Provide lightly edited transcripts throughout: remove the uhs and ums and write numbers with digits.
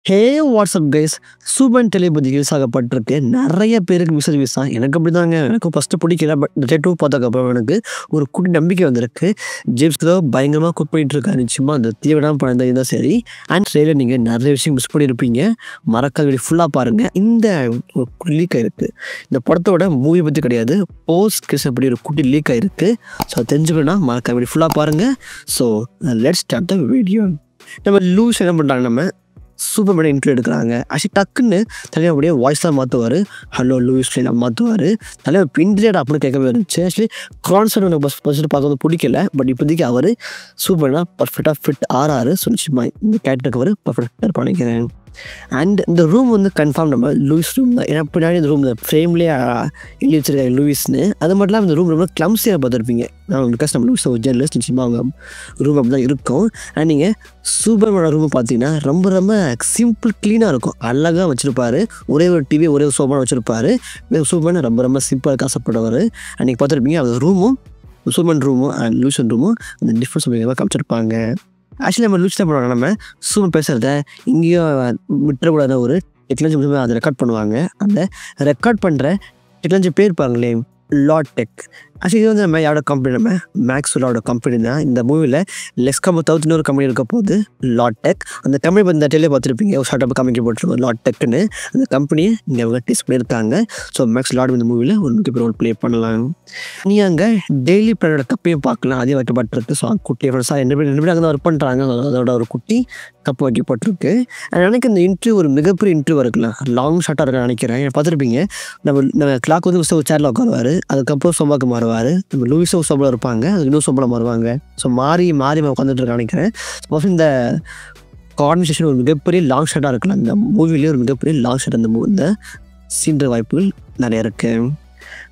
ஹே WhatsApp guys super telepathy use ஆகப்பட்டிருக்கு நிறைய பேருக்கு மிஸ் தான் எனக்கு அப்படி தாங்க எனக்கு ஃபஸ்ட்டு பிடிக்கல பட் டூ பார்த்ததுக்கப்புறம் எனக்கு ஒரு குட்டி நம்பிக்கை வந்திருக்கு ஜேம்ஸ் தான் பயங்கரமாக குக் பண்ணிட்டு இருக்காரு நிச்சயமாக அந்த தீவிரம் படம் இருந்தால் சரி அண்ட் ட்ரெயிலர் நீங்கள் நிறைய விஷயம் மிஸ் பண்ணியிருப்பீங்க மறக்காத வீடியோ ஃபுல்லாக பாருங்கள் இந்த ஒரு லீக் ஆகிருக்கு இந்த படத்தோட மூவி பற்றி கிடையாது போஸ்ட் கேஸ் அப்படி ஒரு குட்டி லீக் ஆகிருக்கு ஸோ தெரிஞ்சுக்கணும்னா மறக்காத வீடியோ ஃபுல்லாக பாருங்கள் so let's start the video நம்ம லூஸ் என்ன பண்ணுறாங்க நம்ம சூப்பர்மேன் இன்ட்ரோ எடுக்கிறாங்க ஆக்சுவலி டக்குன்னு தலைவர் அப்படியே வாய்ஸ்லாம் மாற்றுவார் ஹலோ லூயிஸ் ட்ரெயினாக மாற்றுவார் தலைவர் பின்லேட் அப்படின்னு கேட்கவே இருந்துச்சு ஆக்சுவலி கான்சர்ட் எனக்கு ஃபஸ்ட்டு பார்க்க பிடிக்கல பட் இப்போதைக்கு அவர் சூப்பர்னா பர்ஃபெக்டாக ஃபிட் ஆறாரு ஸோ நிச்சயமா இந்த கேரக்டருக்கு அவர் பர்ஃபெக்டாக பண்ணிக்கிறேன் அண்ட் இந்த ரூம் வந்து கன்ஃபார்ம் நம்ம லூயிஸ் ரூம் தான் ஏன்னா பின்னாடி இந்த ரூம் ஃப்ரேம்லேயே எழுதி வச்சிருக்காங்க லூயிஸ்னு அது மட்டும் இல்லாமல் இந்த ரூம் ரொம்ப கிளம்ஸியாக பார்த்துருப்பீங்க நான் பிகாஸ் நம்ம லூயிஸ் ஒரு ஜெர்னலிஸ்ட் நிச்சயமாக அவங்க ரூம் அப்படி தான் இருக்கும் அண்ட் நீங்கள் சூப்பர்மேனோட ரூம் பார்த்தீங்கன்னா ரொம்ப ரொம்ப சிம்பிள் க்ளீனாக இருக்கும் அழகாக வச்சுருப்பாரு ஒரே ஒரு டிவி ஒரே ஒரு சோஃபான வச்சுருப்பாரு சூப்பர்மேன் ரொம்ப ரொம்ப சிம்பிளாக ஆசைப்படுவார் அன்றைக்கி பார்த்துருப்பீங்க அந்த ரூமும் சூப்பர்மேன் ரூமும் அண்ட் லூயிஸ் ரூமும் அந்த டிஃப்ரென்ஸ் காமிச்சிருப்பாங்க ஆக்சுவலி நம்ம லூஸ் தான் பண்ணுவாங்க நம்ம சூப்பர் பேசுகிறத இங்கேயும் விட்டுறக்கூடாத ஒரு டெக்னாலஜி அதை ரெக்கார்ட் பண்ணுவாங்க அந்த ரெக்கார்ட் பண்ணுற டெக்னாலஜி பேர் இருப்பாங்களே லாடெக் ஆக்சுவலி இது வந்து நம்ம யாரோட கம்பெனி நம்ம மேக்ஸ்வெல்லோட கம்பெனி தான் இந்த மூவியில் லெஸ்காமோ தவிர்த்து இன்னொரு கம்பெனி இருக்க போது லாடெக் அந்த கம்பெனி இந்த டெலியே பார்த்துருப்பீங்க ஒரு ஸ்டார்ட் அப் கம்பெனி போட்டிருக்கோம் லாடெக்னு அந்த கம்பெனியை இங்கே அவங்க டெஸ்ட் பண்ணியிருக்காங்க ஸோ மேக்ஸ் லாட் இந்த மூவியில் ஒரு முக்கிய ரோல் ப்ளே பண்ணலாம் நீங்கள் அங்கே டெய்லி பிளானோட கப்பையும் பார்க்கலாம் அதே வைக்கப்பட்டிருக்கு ஸோ குட்டி ஃப்ரெண்ட்ஸாக ரெண்டு பேர் அங்கே தான் ஒர்க் பண்ணுறாங்க அதோட ஒரு குட்டி கப்பு வைக்கப்பட்டிருக்கு எனக்கு இந்த இன்ட்ரிவ் ஒரு மிகப்பெரிய இன்ட்ரிவ் இருக்கலாம் லாங் ஷார்ட்டாக இருக்க நினைக்கிறேன் பார்த்துருப்பீங்க நம்ம கிளாக் வந்து ஒரு சேரில் உட்காருவார் அதுக்கப்புறம் சோமாக்கு மாறுவார் நம்ம லூயிஸும் சோம்பளம் இருப்பாங்க அது இன்னும் சோம்பளம் வருவாங்க ஸோ மாறி உட்காந்துட்டு இருக்க நினைக்கிறேன் சப்போஸ் இந்த கான்வர்சேஷன் ஒரு மிகப்பெரிய லாங் ஷார்ட்டாக இருக்கலாம் இந்த மூவிலேயே ஒரு மிகப்பெரிய லாங் ஷார்ட் இந்த சீன்ற வாய்ப்புகள் நிறைய இருக்குது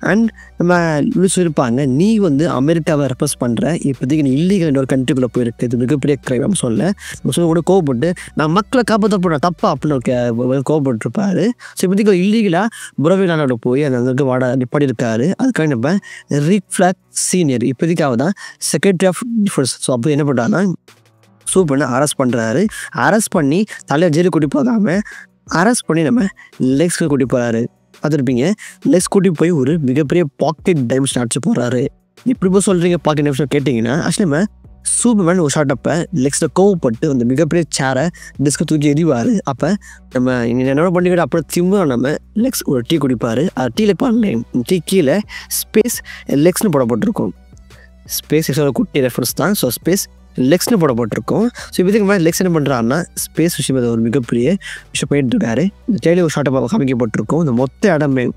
அண்ட் நம்ம லூயிஸ் இருப்பாங்க நீ வந்து அமெரிக்காவை ரெப்ரஸ் பண்ணுற இப்போதைக்கு நீ இல்லீகல் இன்னொரு கண்ட்ரிக்குள்ளே போயிருக்கு இது மிகப்பெரிய கிரைம் நம்ம சொல்ல கூட கோவப்பட்டு நான் மக்களை காப்பாற்ற போடுறேன் தப்பா அப்படின்னு கோவப்பட்டுருப்பாரு ஸோ இப்போதைக்கு இல்லீகலாக புரவிலானோட போய் அந்த அங்கே நிப்பாடி இருக்காரு அதுக்காக நம்ம ரிக் ஃப்ளாக் சீனியர் இப்போதைக்காக தான் செக்ரட்டரி ஆஃப் டிஃபென்ஸ் ஸோ அப்போ என்ன பண்ணுறாங்கன்னா சூப்பர்னு அரெஸ்ட் பண்ணுறாரு அரெஸ்ட் பண்ணி தலையை ஜெயிலுக்கு கூட்டி போகாமல் அரெஸ்ட் பண்ணி நம்ம லெக்ஸ்க்கு கூட்டி போகிறாரு பார்த்துருப்பீங்க லெக்ஸ் கூட்டி போய் ஒரு மிகப்பெரிய பாக்கெட் டைமென்ஷன் அடிச்சு போகிறாரு இப்படி போய் சொல்கிறீங்க பாக்கெட் டைமென்ஷன் கேட்டிங்கன்னா ஆக்சுவலி நம்ம சூப்பர்மேன் ஒரு ஷார்ட்டப்போ லெக்ஸில் கோவப்பட்டு அந்த மிகப்பெரிய சேரை டிஸ்கை தூக்கி எறிவார் அப்போ நம்ம என்ன பண்ணிக்கிட்டு அப்புறம் திரும்ப நம்ம லெக்ஸ் ஒரு டீ குடிப்பார் அது டீயில் பாருங்களேன் டீ கீழே ஸ்பேஸ் லெக்ஸ்னு போடப்பட்டிருக்கும் ஸ்பேஸ் எக்ஸோட குட்டி ரெஃபரன்ஸ் தான் ஸோ ஸ்பேஸ் லெக்ஸ்னு போடப்பட்டிருக்கும் ஸோ இதுக்கு மேலே லெக்ஸ் என்ன பண்ணுறாருன்னா ஸ்பேஸ் விஷயம் ஒரு மிகப்பெரிய விஷயம் போயிட்டு இருக்காரு இந்த டெய்லி ஒரு ஷார்ட்டை காமிக்கப்பட்டிருக்கும் இந்த மொத்த இடமே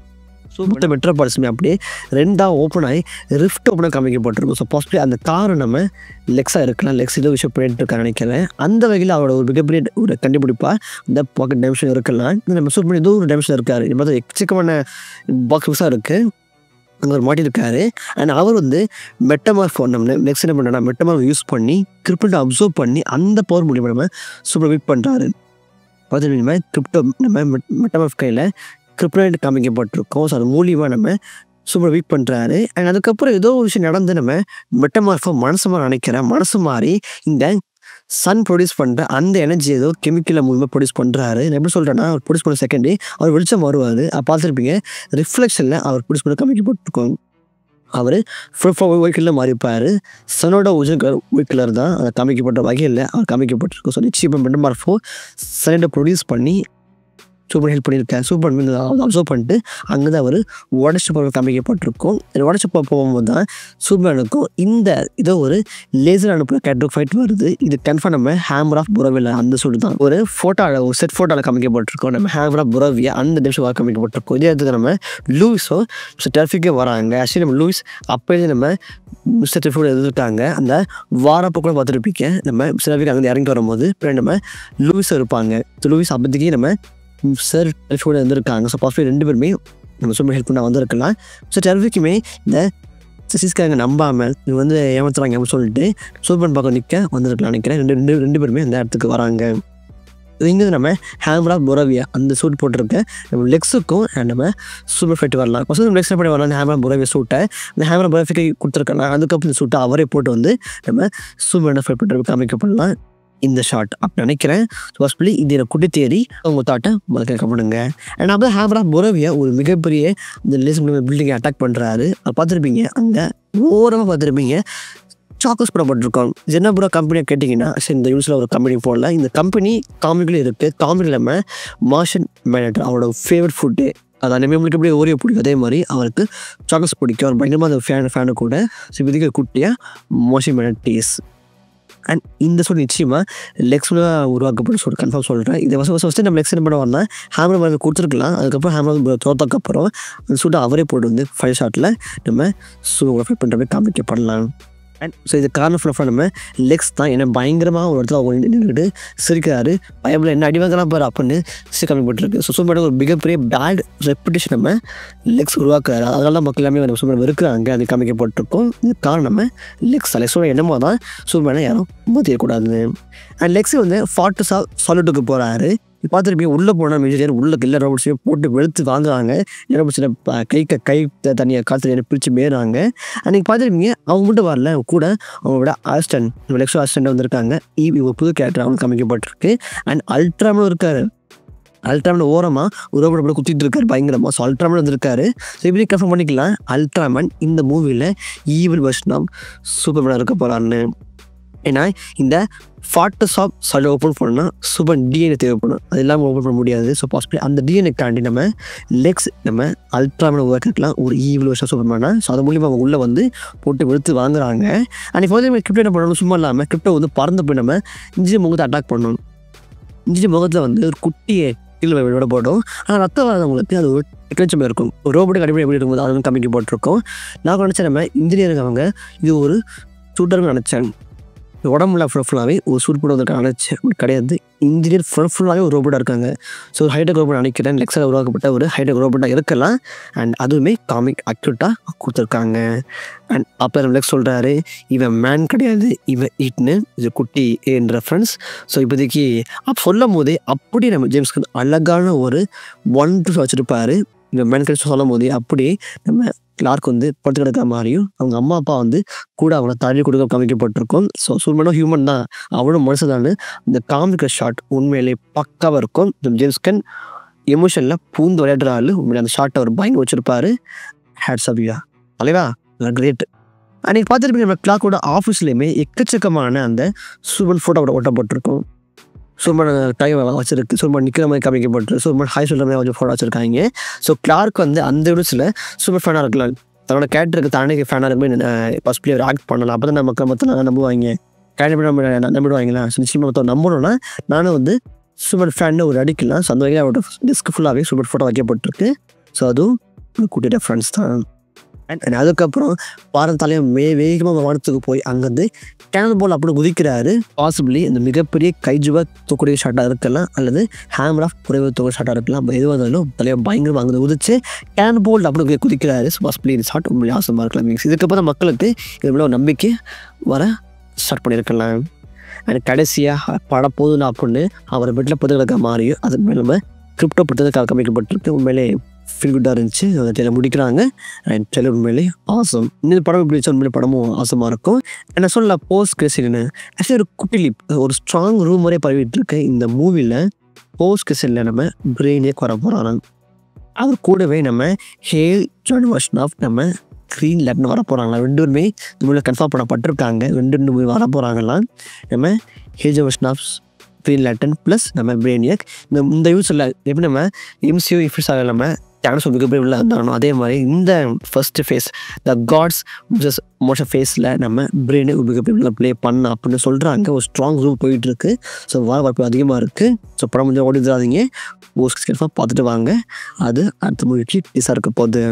மொத்த மெட்ரோபாலிஸுமே அப்படியே ரெண்டாக ஓப்பன் ஆகி ரிஃப்ட் ஓப்பனாக காமிக்கப்பட்டிருக்கும் ஸோ பாசிபிளி அந்த காரை நம்ம லெக்ஸாக இருக்கலாம் லெக்ஸ் ஏதோ விஷயம் போயிட்டு இருக்கான்னு நினைக்கிறேன் அந்த வகையில் அவரோட ஒரு மிகப்பெரிய ஒரு கண்டுபிடிப்பாக இந்த பாக்கெட் டைமென்ஷன் இருக்கலாம் நம்ம சூப்பர் ஏதோ ஒரு டைமென்ஷன் இருக்காரு இந்த மாதிரி எக்கச்சக்கமான பாக்ஸாக இருக்குது அங்கே ஒரு மாட்டியிருக்காரு அண்ட் அவர் வந்து மெட்டமார்ஃபோன் நம்ம நெக்ஸ்ட் என்ன பண்ணுறோன்னா மெட்டமார்ஃப் யூஸ் பண்ணி கிரிப்டோ அப்சர்வ் பண்ணி அந்த பவர் மூலியமாக நம்ம சூப்பர் வீட் பண்ணுறாரு பார்த்துட்டு கிரிப்டோ நம்ம மெட்டமார்ஃப் கையில் கிரிப்டோனைட் காமிக்கப்பட்டிருக்கோம் ஸோ அது மூலியமாக நம்ம சூப்பர் வீக் பண்ணுறாரு அண்ட் அதுக்கப்புறம் ஏதோ ஒரு விஷயம் நடந்து நம்ம மெட்டமார்ஃபை மனசு மாதிரி நினைக்கிறேன் மனசு மாதிரி இந்த சன் ப்ரொடியூஸ் பண்ணுற அந்த எனர்ஜி ஏதோ கெமிக்கலை மூலமாக ப்ரொடியூஸ் பண்ணுறாரு நான் எப்படி சொல்கிறேன்னா அவர் ப்ரொடியூஸ் பண்ண செகண்டே அவர் வெளிச்சம் வருவார் பார்த்துருப்பீங்க ரிஃப்ளெக்ஷனில் அவர் ப்ரொடியூஸ் பண்ண காமிக்கப்பட்டிருக்கோம் அவர் ஒயிட் கலரில் மாறிப்பார் சனோட ஒயிட் கலர் தான் அதை காமிக்கப்பட்ட வகையில் அவர் காமிக்கப்பட்டிருக்கோம் ஸோ நிச்சயம் மெட்டமார்ஃபோ சனோட ப்ரொடியூஸ் பண்ணி சூப்பர் ஹெல்ப் பண்ணியிருக்கேன் சூப்பர் அப்சர்வ் பண்ணிட்டு அங்கே தான் அவர் உடச்சு போக காமிக்கப்பட்டிருக்கும் உடச்சு போகும்போது தான் சூப்பர்மேனுக்கும் இந்த இதோ ஒரு லேசர் அனுப்புகிற கேட்ரோக் ஃபைட் வருது இது கன்ஃபார்ம் நம்ம ஹேமர் ஆஃப் புரவியா அந்த சூடு தான் ஒரு ஃபோட்டோவில் ஒரு செட் ஃபோட்டோவில் காமிக்கப்பட்டிருக்கோம் நம்ம ஹேமர் ஆஃப் புரவியா அந்த நிமிஷம் காமிக்கப்பட்டிருக்கோம் இதே இடத்துக்கு நம்ம லூயிஸோ டெர்ஃபிக்கே வராங்க ஆக்சுவலி நம்ம லூயிஸ் அப்போயே நம்ம மிஸ்டர் டெர்ஃபிக் எதிர்க்காங்க அந்த வாரப்போ கூட பார்த்துருப்பீங்க நம்ம மிஸ்டர் டெர்ஃபிக் அங்கே இறங்கி வரும்போது பின்னாடி நம்ம லூயிஸும் இருப்பாங்க ஸோ லூயிஸ் அப்போதைக்கு நம்ம சார் டெர்ஃபிக்கோட இருந்திருக்காங்க ஸோ பாசிபிள் ரெண்டு பேருமே நம்ம சூப்பர் ஹெல்ப் பண்ண வந்திருக்கலாம் ஸோ டெர்ஃபிக்குமே இந்த சிஸ்காரங்க நம்பாமல் இவங்க வந்து ஏமாத்துறாங்க அப்படின்னு சொல்லிட்டு சூப்பர் பார்க்க நிற்க வந்திருக்கலாம் நினைக்கிறேன் ரெண்டு பேருமே அந்த இடத்துக்கு வராங்க இங்கே நம்ம ஹேமர் ஆஃப் புரவியா அந்த சூட் போட்டிருக்க நம்ம லெக்ஸுக்கும் நம்ம சூப்பர் ஃபைட் வரலாம் ஃபஸ்ட்டு லெக்ஸ் பண்ணி வரலாம் அந்த ஹேமர் ஆஃப் புரவியா சூட்டை அந்த ஹேமர் ஆஃப் புரவியாக்கு கொடுத்துருக்கலாம் அதுக்கப்புறம் இந்த சூட்டை அவரே போட்டு வந்து நம்ம சூப்பர் ஃபைட் பண்ணுறது காமிக்கப்படலாம் இந்த ஷாட் அப்படி நினைக்கிறேன். பாசிபிளி இது எனக்கு குட்டி தேடி உங்கள் தாட்டை கேட்க பண்ணுங்க. அண்ட் அப்போ ஹேமரா பொரவியை ஒரு மிகப்பெரிய இந்த லேஸ் பில்டிங்கை அட்டாக் பண்ணுறாரு. அதை பார்த்துருப்பீங்க, அந்த ஓரமாக பார்த்துருப்பீங்க சாக்கோஸ் போடப்பட்டிருக்கோம். என்ன ப்ரோ கம்பெனியை கேட்டிங்கன்னா, சரி இந்த யூஸில் ஒரு கம்பெனி போடல, இந்த கம்பெனி காமிக்கில் இருக்குது. காமிக் இல்லாமல் மார்ஷன் மேனேட்டர் அவரோட ஃபேவரட் ஃபுட்டு அது அந்த மேம்பளுக்கு எப்படி ஓரியோ பிடிக்கும், அதே மாதிரி அவருக்கு சாக்கோஸ் பிடிக்கும். அவர் பயங்கரமாக அந்த ஃபேனு கூட விதிக்க குட்டியாக மோஷன் மேனட்டீஸ். அண்ட் இந்த சொல்லி நிச்சயமாக லெக்ஸில் உருவாக்கப்பட்ட சொல்லி கன்ஃபார்ம் சொல்கிறேன். இதை ஃபஸ்ட்டு நம்ம லெக்ஸ் என்ன பண்ண வரலாம், ஹேமர் மேலே கொடுத்துருக்கலாம். அதுக்கப்புறம் ஹேமர் தோத்தக்கப்புறம் அந்த சூட்டை அவரே போட்டு வந்து 5 ஷாட்டில் நம்ம ஃபைட் பண்ணுற மாதிரி காமிக்கப்படலாம். அண்ட் ஸோ இது காரணம் ஃபுல்லாக நம்ம லெக்ஸ் தான். ஏன்னா பயங்கரமாக ஒரு இடத்துல அவங்க நின்றுக்கிட்டு சிரிக்கிறாரு, பயமில் என்ன அடிவாங்கலாம் பாரு அப்படின்னு காமிக்கப்பட்டிருக்கு. ஸோ சூப்பர் ஒரு மிகப்பெரிய பேட் ரெப்புடேஷன் நம்ம லெக்ஸ் உருவாக்குறாரு. அதனால தான் மக்கள் எல்லாமே சூப்பர் வெறுக்கிறாங்க, அது காமிக்கப்பட்டிருக்கும். இது காரணம் நம்ம லெக்ஸோட எண்ணமாக தான் சூப்பர்மேனை யாரும் மாற்றிடக்கூடாது. அண்ட் லெக்ஸ் வந்து ஃபார்ட்டு சாலிட்டுக்கு போகிறாரு. பார்த்துருப்பீங்க, உள்ளே போனால் மேஜர் உள்ள எல்லா ரோபோட்ஸையும் போட்டு வெளுத்து வாங்குறாங்க. ரோபோட்ஸில் கை தனியாக காற்று பிரித்து மேறாங்க. அன்றைக்கி பார்த்துருப்பீங்க, அவங்க மட்டும் வரல, கூட அவங்களோட அசிஸ்டன்ட் லெக்ஸோ அசிஸ்டண்ட்டாக வந்திருக்காங்க. ஒரு புது கேரக்டர் அவங்க காமிக்கப்பட்டிருக்கு. அண்ட் அல்ட்ராமனும் இருக்கார். அல்ட்ராமன் ஓரமாக ஒரு ரோபோட் போட்டு குத்திட்டு இருக்காரு பயங்கரமாக. ஸோ அல்ட்ராமன் வந்திருக்காரு. ஸோ இப்படி கன்ஃபார்ம் பண்ணிக்கலாம், அல்ட்ராமன் இந்த மூவியில் ஈவில் வெர்ஷன் ஆஃப் சூப்பர்மேனாக இருக்க போகிறான்னு. ஏன்னா இந்த ஃபார்ட்டு சால் ஓப்பன் பண்ணால் சூப்பர் டிஎன்ஏ தேவைப்படும், அது இல்லாமல் ஓப்பன் பண்ண முடியாது. ஸோ பாசிபிளி அந்த டிஎன்ஏ தாண்டி நம்ம லெக்ஸ் நம்ம அல்ட்ராமனை உருவாக்கிக்கலாம் ஒரு ஈவில் வருஷம் சூப்பர்மேனாக. ஸோ அது மூலியமாக அவங்க உள்ளே வந்து போட்டு வெளுத்து வாங்குறாங்க. அன்றைக்கி வந்து கிரிப்டோ என்ன பண்ணணும், சும்மா இல்லாமல் கிரிப்டோ வந்து பறந்து போய் நம்ம இன்ஜினியர் முகத்தை அட்டாக் பண்ணணும். இன்ஜினியர் முகத்தில் வந்து ஒரு குட்டியை கீழே விட போட்டோம். ஆனால் ரத்தம் வராதவங்களுக்கு அது ஒரு டெக்னாலஜி இருக்கும். ஒரு ரோபோட்டுக்கு அடிப்படை எப்படி இருக்கும்போது அது வந்து காமிக்கப்பட்டிருக்கோம். நான் நினச்சேன் நம்ம இன்ஜினியருக்கு அவங்க இது ஒரு சூட்டர்னு நினச்சேன். உடம்புல ஃபுல்லாகவே ஒரு சூட் போடுவதற்கு நினச்சி கிடையாது. இன்ஜினியர் ஃபுல்லாகவே ஒரு ரோபோட்டாக இருக்காங்க. ஸோ ஒரு ஹைடெக் ரோபோட் நினைக்கிறேன், லெக்ஸில் உருவாக்கப்பட்ட ஒரு ஹைடெக் ரோபோட்டாக இருக்கலாம். அண்ட் அதுவுமே காமிக் அக்யூட்டாக கொடுத்துருக்காங்க. அண்ட் அப்போ லெக்ஸ் சொல்கிறாரு, இவன் மேன் கிடையாது, இவன் ஈட்னு, இது குட்டி என்ற ரெஃபரன்ஸ். ஸோ இப்போதைக்கு சொல்லும் போதே அப்படியே நம்ம ஜேம்ஸ்க்கு அழகான ஒரு 1-2 வச்சுருப்பார். இந்த மேன் கிடைச்சி சொல்லும் போதே அப்படியே நம்ம கிளார்க் வந்து படுத்து கிடக்கிற மாதிரியும் அவங்க அம்மா அப்பா வந்து கூட அவனை தள்ளி கொடுக்க காமிக்கப்பட்டிருக்கும். ஸோ சூப்பர்மேனும் ஹியூமன் தான், அவனும் மனுஷன். இந்த காமிக்கிற ஷாட் உண்மையிலே பக்காவாக இருக்கும். ஜேம்ஸ்கன் எமோஷனில் பூந்து விளையாடுற ஆள் உண்மையிலே அந்த ஷாட்டை அவர் பயங்கர வச்சுருப்பாரு. ஹேட்ஸ் ஆஃப் யூ தலைவா, கிரேட். அன்றைக்கி பார்த்துருப்பீங்க, நம்ம கிளார்க்கோட ஆஃபீஸ்லேயுமே எக்கச்சக்கமான அந்த சூப்பர் ஃபோட்டோவோட ஒட்டப்பட்டிருக்கும். சூப்பர் டைம் வச்சிருக்கு, சூப்பர் நிற்கிற மாதிரி காமிக்கப்பட்டு சூப்பர் ஹாய் சொல்கிற மாதிரி கொஞ்சம் ஃபோட்டோ வச்சுருக்காங்க. ஸோ கிளார்க் வந்து அந்த இடத்துல சூப்பர் ஃபேனாக இருக்கலாம், தன்னோட கேரக்டருக்கு தானே ஃபேனாக இருக்கும்போது ஃபஸ்ட்லேயே அவர் ஆக்ட் பண்ணலாம். அப்போ தான் நமக்கு மொத்தம் நம்புவாங்க, கேரக்டர் நம்ம நம்பிடுவாங்களா. ஸோ நிச்சயமாக மொத்தம் நம்பணும்னா நானும் வந்து சூப்பர் ஃபேன்னு ஒரு அடிக்கலாம். ஸோ அந்த வகையில் அவரோட டிஸ்க் ஃபுல்லாகவே சூப்பர் ஃபோட்டோ வைக்கப்பட்டிருக்கு. ஸோ அதுவும் கூட்டிகிட்ட ஃப்ரெண்ட்ஸ் தான். அண்ட் அதுக்கப்புறம் பாரத்தாலையும் வேகமாக வானத்துக்கு போய் அங்கேருந்து கேனல் போல் அப்படி குதிக்கிறாரு. பாசிபிளி இந்த மிகப்பெரிய கைஜுவாக தூக்கூடிய ஷாட்டாக இருக்கலாம், அல்லது ஹேமர் ஆஃப் குறைவு தூக்க ஷாட்டாக இருக்கலாம். எதுவாக இருந்தாலும் தலைவர் பயங்கரமாக அங்கே குதிச்சு கேனல் போல் அப்படி குதிக்கிறாரு. ஸோ பாசிபிளி இந்த ஷாட் ரொம்ப ஆசமாக இருக்கலாம். இதுக்கப்புறம் மக்களுக்கு இது ஒரு நம்பிக்கை வர ஸ்டார்ட் பண்ணியிருக்கலாம். அண்ட் கடைசியாக படம் போதும் அப்படின்னு அவரை வீட்டில் புதுகளுக்க மாறியும் அது மேலே நம்ம கிரிப்டோ படுத்ததுக்காக காமிக்கப்பட்டிருக்கு. உண்மையிலே ஃபீல் குட்டாக இருந்துச்சு. அந்த டெய்லர் முடிக்கிறாங்க. அண்ட் டெய்லர் உண்மையிலே ஆசம். இந்த படம் எப்படி வச்சா உண்மையிலே படமும் ஆசமாக இருக்கும். என்ன சொல்ல போஸ்ட் கிறிஸ்டின்னு ஆக்சுவலி ஒரு குட்டி லிப் ஒரு ஸ்ட்ராங் ரூமரே பரவிட்டு இருக்கு. இந்த மூவியில் போஸ்ட் கிறிஸ்டினில் நம்ம பிரெயினே குறை போகிறாங்க. அவர் கூடவே நம்ம ஹேல் ஜான் வெர்ஷன் ஆஃப் நம்ம க்ரீன் லேட்டர்ன் வர போகிறாங்களா. 2 பேருமே இந்த மூவியில் கன்ஃபார்ம் பண்ணப்பட்டிருக்காங்க. 2 மூவி வர போகிறாங்களாம். நம்ம Hal Jordan version of Green Lantern plus நம்ம பிரெயினியக். இந்த யூஸில் எப்படி நம்ம எம்சியூ இஃபிஸ் ஆக நம்ம தேனோஸ் மிகப்பெரிய உள்ள இருந்தாலும் அதே மாதிரி இந்த first phase the gods motion ஃபேஸில் நம்ம பிரெயினை மிகப்பெரிய உள்ள ப்ளே பண்ண அப்படின்னு சொல்கிறாங்க. ஒரு ஸ்ட்ராங் ரூம் போயிட்டுருக்கு. ஸோ வாய்ப்பு அதிகமாக இருக்குது. ஸோ படம் கொஞ்சம் ஓடிதாதீங்க, போஸ்ட் கன்ஃபார்ம் பார்த்துட்டு வாங்க. அது அடுத்த மூவிக்கு டீஸாக இருக்க போகுது.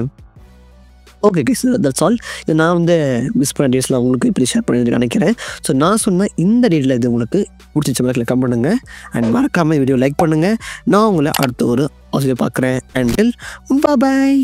Okay guys, that's all. இது நான் வந்து மிஸ் பண்ண டேஸில் உங்களுக்கு இப்படி ஷேர் பண்ணி நினைக்கிறேன். ஸோ நான் சொன்ன இந்த டேட்டில் இது உங்களுக்கு பிடிச்ச மாதிரி கமெண்ட் பண்ணுங்கள். அண்ட் மறக்காமல் வீடியோ லைக் பண்ணுங்கள். நான் உங்களை அடுத்த ஒரு ஆசிரியர் பார்க்குறேன். அண்ட் பாய்.